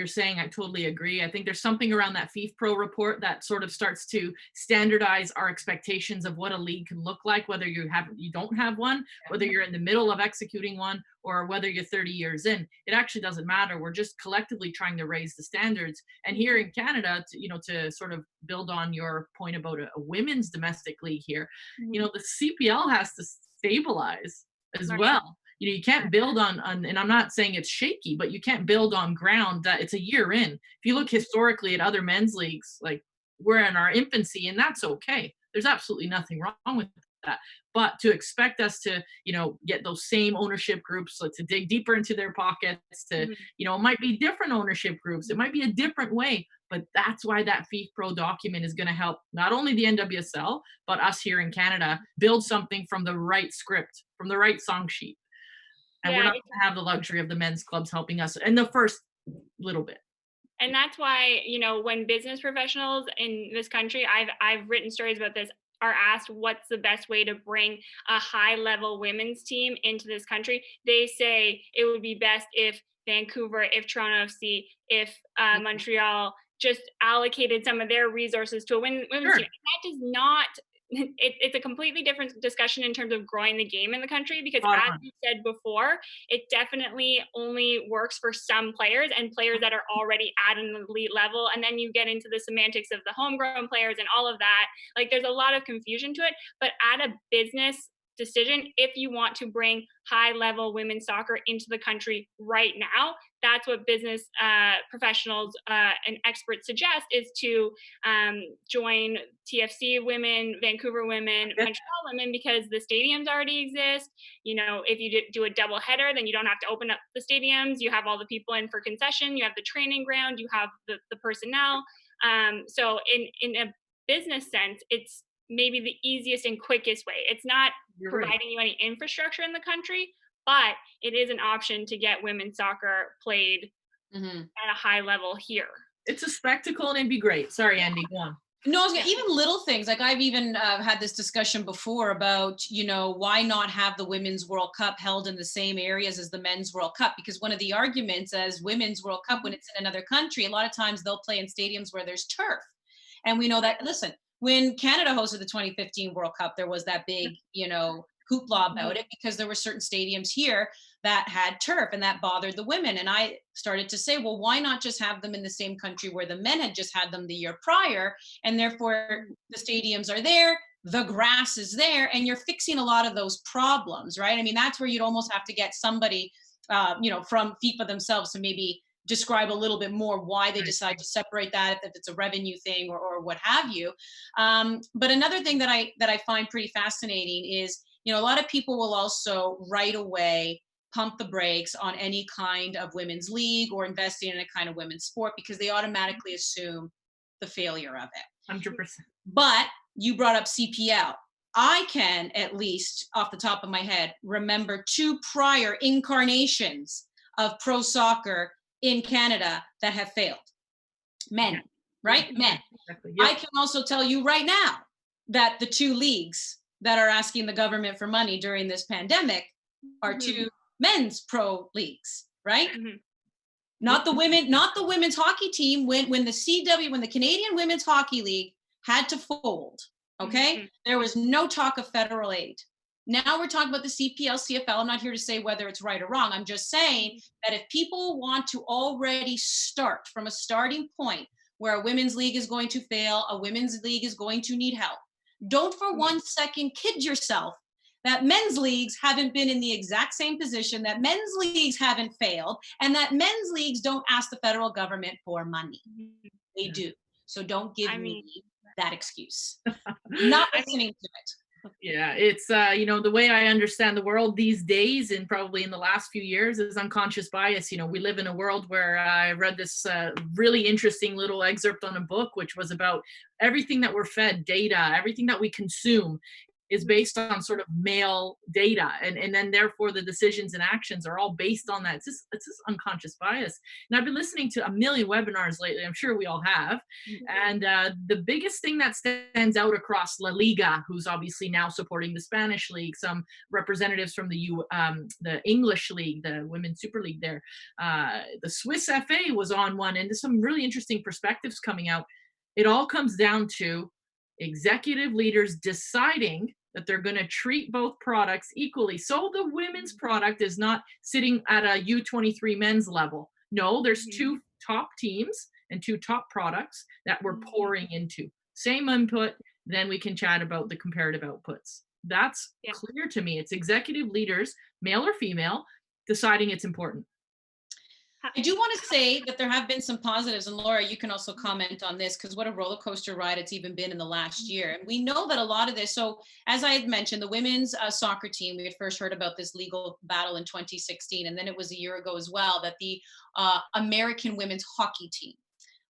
saying. I totally agree. I think there's something around that FIFPro report that sort of starts to standardize our expectations of what a league can look like, whether you don't have one, whether you're in the middle of executing one, or whether you're 30 years in. It actually doesn't matter. We're just collectively trying to raise the standards. And here in Canada, to sort of build on your point about a women's domestic league here, the CPL has to stabilize as well. You can't build on, and I'm not saying it's shaky, but you can't build on ground that it's a year in. If you look historically at other men's leagues, like, we're in our infancy, and that's okay. There's absolutely nothing wrong with that. But to expect us to, get those same ownership groups, to dig deeper into their pockets, to, it might be different ownership groups. It might be a different way. But that's why that FIFPro document is going to help not only the NWSL, but us here in Canada build something from the right script, from the right song sheet. And we're not going to have the luxury of the men's clubs helping us in the first little bit. And that's why, when business professionals in this country, I've written stories about this, are asked what's the best way to bring a high-level women's team into this country, they say it would be best if Vancouver, if Toronto FC, if Montreal just allocated some of their resources to a women's team. And that does not... It's a completely different discussion in terms of growing the game in the country, because as you said before, it definitely only works for some players and players that are already at an elite level. And then you get into the semantics of the homegrown players and all of that. Like, there's a lot of confusion to it, but at a business decision if you want to bring high-level women's soccer into the country right now. That's what business professionals and experts suggest, is to join TFC women, Vancouver women, Montreal women, because the stadiums already exist. You know, if you do a double header, then you don't have to open up the stadiums. You have all the people in for concession. You have the training ground. You have the personnel. So in a business sense, it's maybe the easiest and quickest way. It's not providing you any infrastructure in the country, but it is an option to get women's soccer played at a high level here. It's a spectacle and it'd be great. Sorry, Andi, go on. No, even little things. Like I've even had this discussion before about, you know, why not have the Women's World Cup held in the same areas as the Men's World Cup? Because one of the arguments as Women's World Cup, when it's in another country, a lot of times they'll play in stadiums where there's turf. And we know that, listen, when Canada hosted the 2015 World Cup, there was that big, you know, hoopla about it, because there were certain stadiums here that had turf and that bothered the women. And I started to say, well, why not just have them in the same country where the men had just had them the year prior? And therefore the stadiums are there, the grass is there, and you're fixing a lot of those problems, right? I mean, that's where you'd almost have to get somebody, you know, from FIFA themselves to maybe describe a little bit more why they decide to separate that, if it's a revenue thing or what have you. But another thing that I find pretty fascinating is, you know, a lot of people will also right away pump the brakes on any kind of women's league or investing in a kind of women's sport, because they automatically assume the failure of it. 100%. But you brought up CPL. I can, at least off the top of my head, remember 2 prior incarnations of pro soccer in Canada that have failed. Men, right? Men. Exactly. Yep. I can also tell you right now that the 2 leagues that are asking the government for money during this pandemic are 2 men's pro leagues, right? Not the women's hockey team. When the Canadian Women's Hockey League had to fold, okay, there was no talk of federal aid. Now we're talking about the CPL, CFL. I'm not here to say whether it's right or wrong. I'm just saying that if people want to already start from a starting point where a women's league is going to fail, a women's league is going to need help, don't for 1 second kid yourself that men's leagues haven't been in the exact same position, that men's leagues haven't failed, and that men's leagues don't ask the federal government for money. They do. So don't give me that excuse. Not listening to it. Yeah, it's, you know, the way I understand the world these days, and probably in the last few years, is unconscious bias. You know, we live in a world where I read this really interesting little excerpt on a book, which was about everything that we're fed, data, everything that we consume is based on sort of male data. And then therefore the decisions and actions are all based on that. It's just unconscious bias. And I've been listening to a million webinars lately. I'm sure we all have. And the biggest thing that stands out across La Liga, who's obviously now supporting the Spanish league, some representatives from the English league, the Women's Super League there, the Swiss FA was on one, and there's some really interesting perspectives coming out. It all comes down to executive leaders deciding that they're going to treat both products equally. So the women's product is not sitting at a U23 men's level. No, there's 2 top teams and 2 top products that we're pouring into. Same input, then we can chat about the comparative outputs. That's clear to me. It's executive leaders, male or female, deciding it's important. I do want to say that there have been some positives, and Laura, you can also comment on this, because what a roller coaster ride it's even been in the last year. And we know that a lot of this, so as I had mentioned, the women's soccer team, we had first heard about this legal battle in 2016, and then it was a year ago as well that the American women's hockey team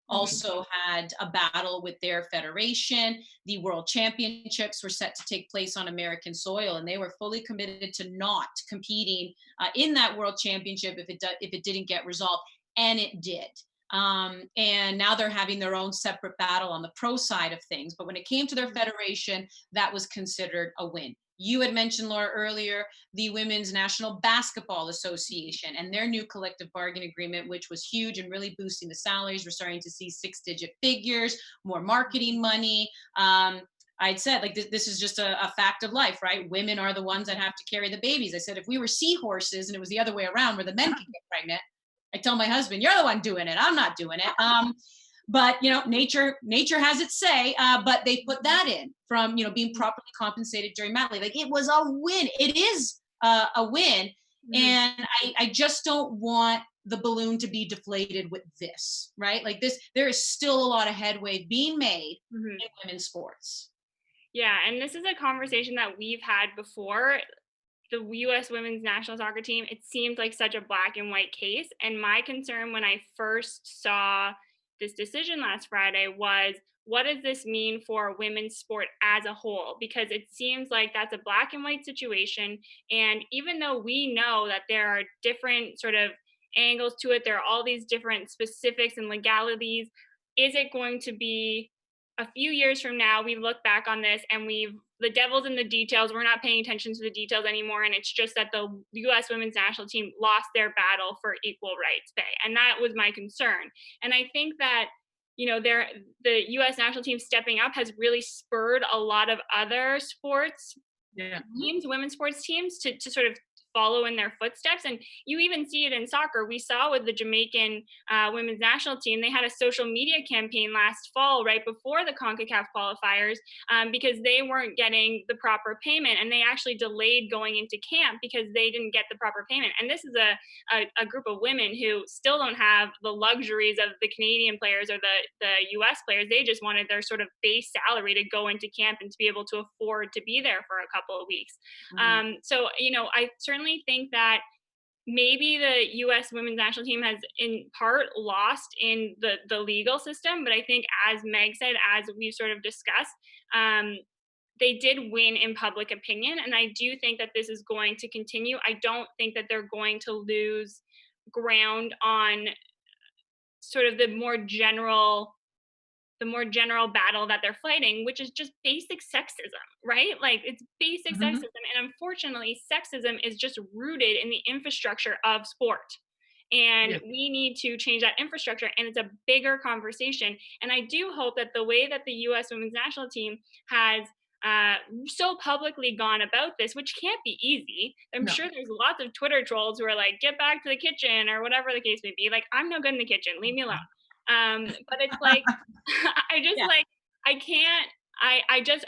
also had a battle with their federation. The World Championships were set to take place on American soil, and they were fully committed to not competing in that World Championship if it didn't get resolved, and it did. And now they're having their own separate battle on the pro side of things. But when it came to their federation, that was considered a win. You had mentioned, Laura, earlier, the Women's National Basketball Association and their new collective bargaining agreement, which was huge and really boosting the salaries. We're starting to see 6-digit figures, more marketing money. I'd said, like, this is just a fact of life, right? Women are the ones that have to carry the babies. I said, if we were seahorses and it was the other way around where the men could get pregnant, I tell my husband, you're the one doing it. I'm not doing it. but nature has its say, but they put that in from being properly compensated during mat leave. Like, it was a win. It is a win. And I just don't want the balloon to be deflated with this, right? Like, there is still a lot of headway being made in women's sports. Yeah, and this is a conversation that we've had before. The U.S. women's national soccer team, it seemed like such a black and white case. And my concern when I first saw this decision last Friday was, what does this mean for women's sport as a whole? Because it seems like that's a black and white situation. And even though we know that there are different sort of angles to it, there are all these different specifics and legalities, is it going to be a few years from now, we look back on this and the devil's in the details. We're not paying attention to the details anymore. And it's just that the U.S. women's national team lost their battle for equal rights pay. And that was my concern. And I think that, the U.S. national team stepping up has really spurred a lot of other sports teams, women's sports teams, to sort of follow in their footsteps. And you even see it in soccer. We saw with the Jamaican women's national team, they had a social media campaign last fall, right before the CONCACAF qualifiers, because they weren't getting the proper payment, and they actually delayed going into camp because they didn't get the proper payment. And this is a group of women who still don't have the luxuries of the Canadian players or the US players. They just wanted their sort of base salary to go into camp and to be able to afford to be there for a couple of weeks. So, I certainly think that maybe the U.S. women's national team has in part lost in the legal system, but I think, as Meg said, as we've sort of discussed, they did win in public opinion, and I do think that this is going to continue. I don't think that they're going to lose ground on sort of the more general battle that they're fighting, which is just basic sexism, right? Like, it's basic sexism. And unfortunately, sexism is just rooted in the infrastructure of sport. And we need to change that infrastructure. And it's a bigger conversation. And I do hope that the way that the U.S. women's national team has so publicly gone about this, which can't be easy. I'm sure there's lots of Twitter trolls who are like, get back to the kitchen, or whatever the case may be. Like, I'm no good in the kitchen. Leave me alone. But it's like,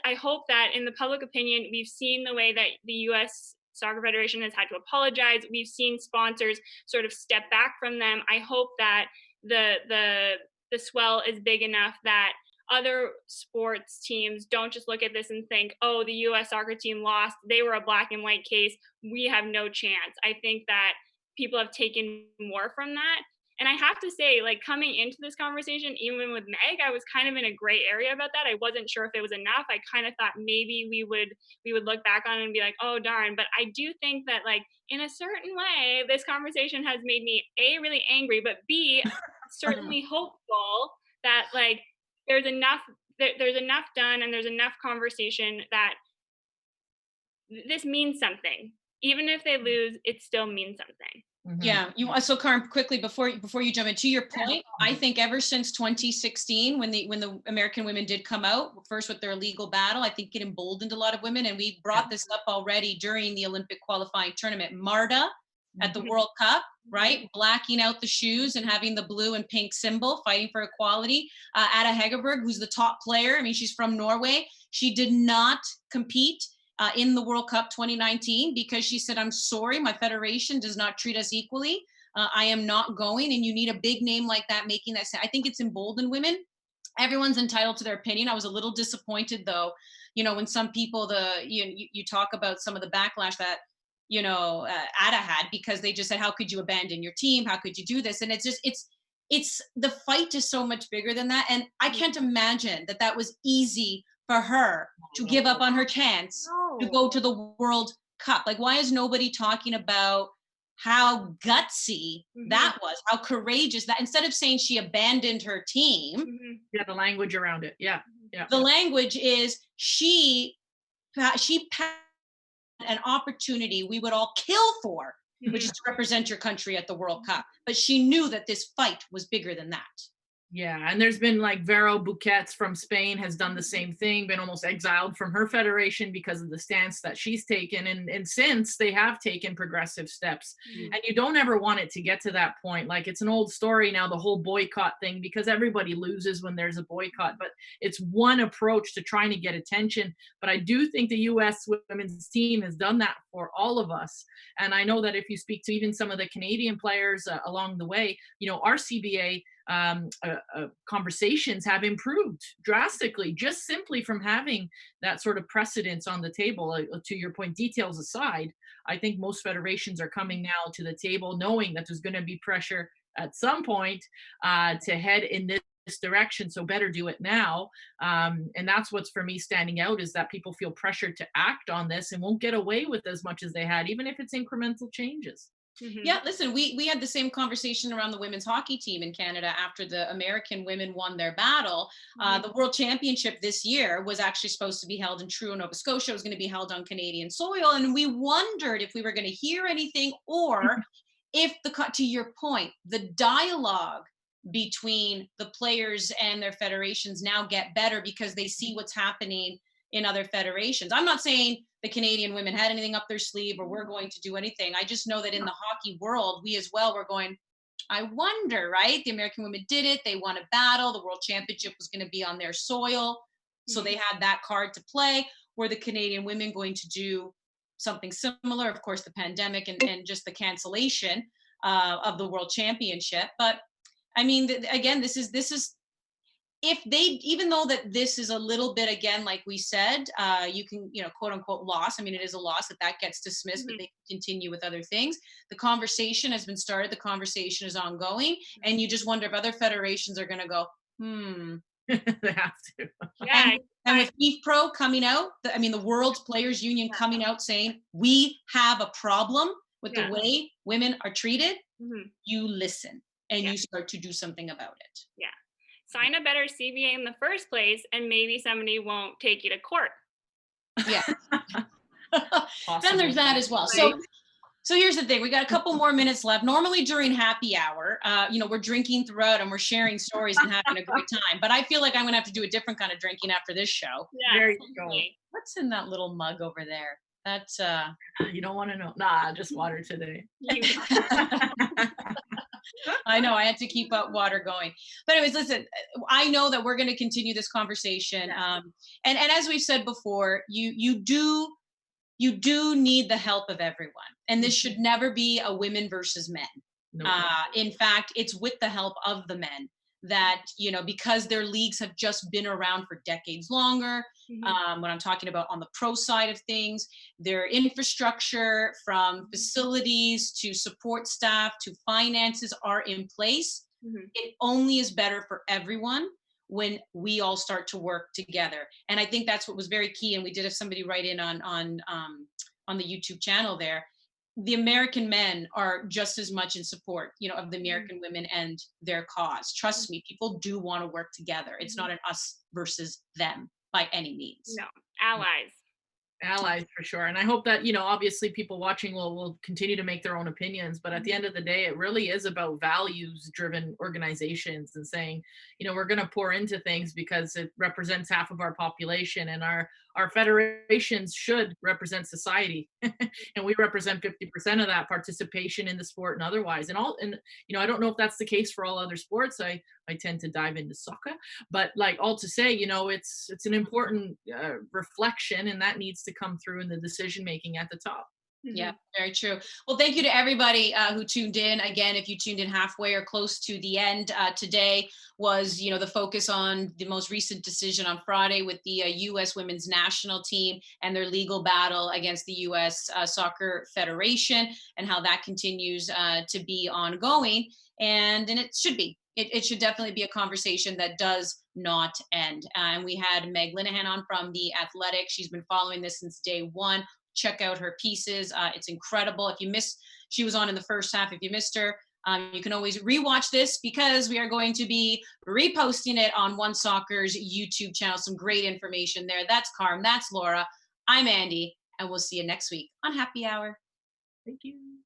I hope that in the public opinion, we've seen the way that the U.S. Soccer Federation has had to apologize. We've seen sponsors sort of step back from them. I hope that the swell is big enough that other sports teams don't just look at this and think, oh, the U.S. soccer team lost. They were a black and white case. We have no chance. I think that people have taken more from that. And I have to say, like, coming into this conversation, even with Meg, I was kind of in a gray area about that. I wasn't sure if it was enough. I kind of thought maybe we would look back on it and be like, oh, darn. But I do think that, like, in a certain way, this conversation has made me, A, really angry, but B, certainly hopeful that, like, there's enough done and there's enough conversation that this means something. Even if they lose, it still means something. Yeah. So Carm, quickly before you jump in, to your point, I think ever since 2016, when the American women did come out first with their legal battle, I think it emboldened a lot of women, and we brought this up already during the Olympic qualifying tournament. Marta at the World Cup, right, blacking out the shoes and having the blue and pink symbol, fighting for equality. Ada Hegerberg, who's the top player, I mean, she's from Norway. She did not compete in the World Cup 2019 because she said, I'm sorry, my federation does not treat us equally. I am not going. And you need a big name like that making that. I think it's emboldened women. Everyone's entitled to their opinion. I was a little disappointed, though, when some people, you talk about some of the backlash that, Ada had, because they just said, how could you abandon your team? How could you do this? And it's just, it's the fight is so much bigger than that. And I can't imagine that was easy for her to give up on her chance to go to the World Cup. Like, why is nobody talking about how gutsy that was, how courageous that, instead of saying she abandoned her team. The language around it. The language is she passed an opportunity we would all kill for, which is to represent your country at the World Cup. But she knew that this fight was bigger than that. Yeah, and there's been like Veró Boquete from Spain has done the same thing, been almost exiled from her federation because of the stance that she's taken. And since they have taken progressive steps, and you don't ever want it to get to that point. Like it's an old story now, the whole boycott thing, because everybody loses when there's a boycott, but it's one approach to trying to get attention. But I do think the US women's team has done that for all of us. And I know that if you speak to even some of the Canadian players along the way, our CBA conversations have improved drastically just simply from having that sort of precedence on the table. To your point, details aside, I think most federations are coming now to the table knowing that there's going to be pressure at some point to head in this direction, so better do it now. And that's what's for me standing out, is that people feel pressured to act on this and won't get away with as much as they had, even if it's incremental changes. Yeah, listen, we had the same conversation around the women's hockey team in Canada after the American women won their battle. The World Championship this year was actually supposed to be held in Truro, Nova Scotia. It was going to be held on Canadian soil. And we wondered if we were going to hear anything, or if to your point, the dialogue between the players and their federations now get better because they see what's happening in other federations. I'm not saying the Canadian women had anything up their sleeve or we're going to do anything. I just know that in the hockey world, we as well were going, I wonder, right? The American women did it. They won a battle. The World Championship was going to be on their soil. So they had that card to play. Were the Canadian women going to do something similar? Of course, the pandemic and just the cancellation of the World Championship. But I mean, again, this is if they, even though that this is a little bit, again, like we said, you can, quote unquote loss. I mean, it is a loss that gets dismissed, but they can continue with other things. The conversation has been started. The conversation is ongoing. And you just wonder if other federations are going to go, They have to. Yeah. And with Beef Pro coming out, the World Players Union coming out saying, we have a problem with the way women are treated, you listen and you start to do something about it. Yeah. Sign a better CBA in the first place, and maybe somebody won't take you to court. Yeah. Then there's that as well. Right. So here's the thing. We got a couple more minutes left. Normally during happy hour, we're drinking throughout and we're sharing stories and having a great time. But I feel like I'm going to have to do a different kind of drinking after this show. Yeah. There you go. What's in that little mug over there? That's You don't want to know. Nah, just water today. I know I had to keep up water going. But anyways, listen, I know that we're going to continue this conversation. And as we've said before, you do need the help of everyone. And this should never be a women versus men. No. In fact, it's with the help of the men that, because their leagues have just been around for decades longer. When I'm talking about on the pro side of things, their infrastructure from facilities to support staff to finances are in place. It only is better for everyone when we all start to work together. And I think that's what was very key. And we did have somebody write in on the YouTube channel there. The American men are just as much in support, of the American women and their cause. Trust me, people do want to work together. It's not an us versus them by any means. No, allies For sure. And I hope that, obviously people watching will continue to make their own opinions. But at the end of the day, it really is about values driven organizations and saying, we're going to pour into things because it represents half of our population, and our federations should represent society. And we represent 50% of that participation in the sport and otherwise. And I don't know if that's the case for all other sports. I tend to dive into soccer, but all to say, it's an important reflection, and that needs to come through in the decision making at the top. Yeah, very true. Well, thank you to everybody who tuned in. Again, if you tuned in halfway or close to the end, today was, the focus on the most recent decision on Friday with the U.S. women's national team and their legal battle against the U.S. Soccer Federation, and how that continues to be ongoing. And it should be. It should definitely be a conversation that does not end. And we had Meg Linehan on from The Athletic. She's been following this since day one. Check out her pieces. It's incredible. If you missed, she was on in the first half. If you missed her, you can always rewatch this because we are going to be reposting it on OneSoccer's YouTube channel. Some great information there. That's Carm. That's Laura. I'm Andi. And we'll see you next week on Happy Hour. Thank you.